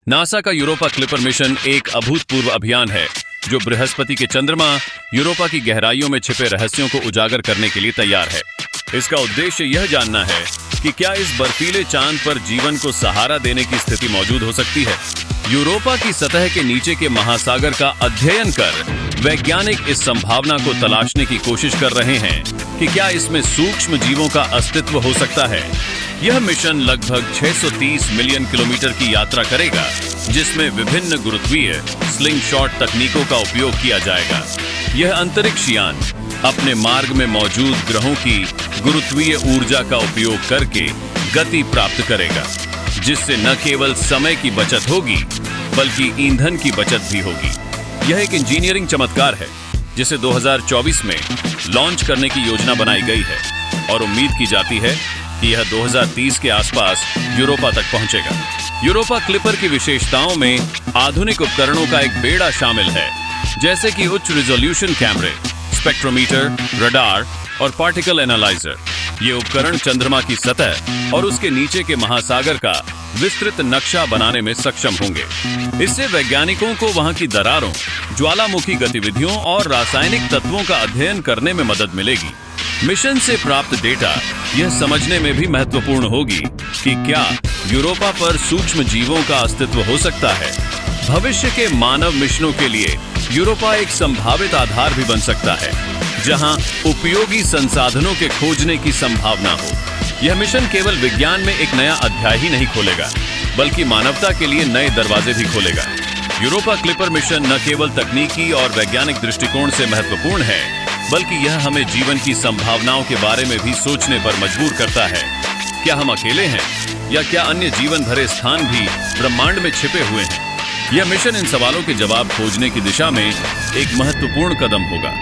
NASA का Europa clipper mission एक अभूतपूर्व अभियान है जो बृहस्पति के चंद्रमा यूरोपा की गहराइयों में छिपे रहस्यों को उजागर करने के लिए तैयार है। इसका उद्देश्य यह जानना है कि क्या इस बर्फीले चांद पर जीवन को सहारा देने की स्थिति मौजूद हो सकती है। यूरोपा की सतह के नीचे के महासागर का अध्ययन कर वैज्ञानिक इस संभावना को तलाशने की कोशिश कर रहे हैं कि क्या इसमें सूक्ष्म जीवों का अस्तित्व हो सकता है। यह मिशन लगभग 630 मिलियन किलोमीटर की यात्रा करेगा, जिसमें विभिन्न गुरुत्वीय स्लिंग शॉट तकनीकों का उपयोग किया जाएगा। यह अंतरिक्ष यान अपने मार्ग में मौजूद ग्रहों की गुरुत्वीय ऊर्जा का उपयोग करके गति प्राप्त करेगा, जिससे न केवल समय की बचत होगी बल्कि ईंधन की बचत भी होगी। यह एक इंजीनियरिंग चमत्कार है जिसे 2024 में लॉन्च करने की योजना बनाई गई है और उम्मीद की जाती है कि यह 2030 के आसपास यूरोपा तक पहुंचेगा। यूरोपा क्लिपर की विशेषताओं में आधुनिक उपकरणों का एक बेड़ा शामिल है, जैसे कि उच्च रिजोल्यूशन कैमरे, स्पेक्ट्रोमीटर, रडार और पार्टिकल एनालाइजर। ये उपकरण चंद्रमा की सतह और उसके नीचे के महासागर का विस्तृत नक्शा बनाने में सक्षम होंगे। इससे वैज्ञानिकों को वहां की दरारों, ज्वालामुखी गतिविधियों और रासायनिक तत्वों का अध्ययन करने में मदद मिलेगी। मिशन से प्राप्त डेटा यह समझने में भी महत्वपूर्ण होगी कि क्या यूरोपा पर सूक्ष्म जीवों का अस्तित्व हो सकता है। भविष्य के मानव मिशनों के लिए यूरोपा एक संभावित आधार भी बन सकता है, जहां उपयोगी संसाधनों के खोजने की संभावना हो। यह मिशन केवल विज्ञान में एक नया अध्याय ही नहीं खोलेगा, बल्कि मानवता के लिए नए दरवाजे भी खोलेगा। यूरोपा क्लिपर मिशन न केवल तकनीकी और वैज्ञानिक दृष्टिकोण से महत्वपूर्ण है, बल्कि यह हमें जीवन की संभावनाओं के बारे में भी सोचने पर मजबूर करता है। क्या हम अकेले हैं, या क्या अन्य जीवन भरे स्थान भी ब्रह्मांड में छिपे हुए हैं? यह मिशन इन सवालों के जवाब खोजने की दिशा में एक महत्वपूर्ण कदम होगा।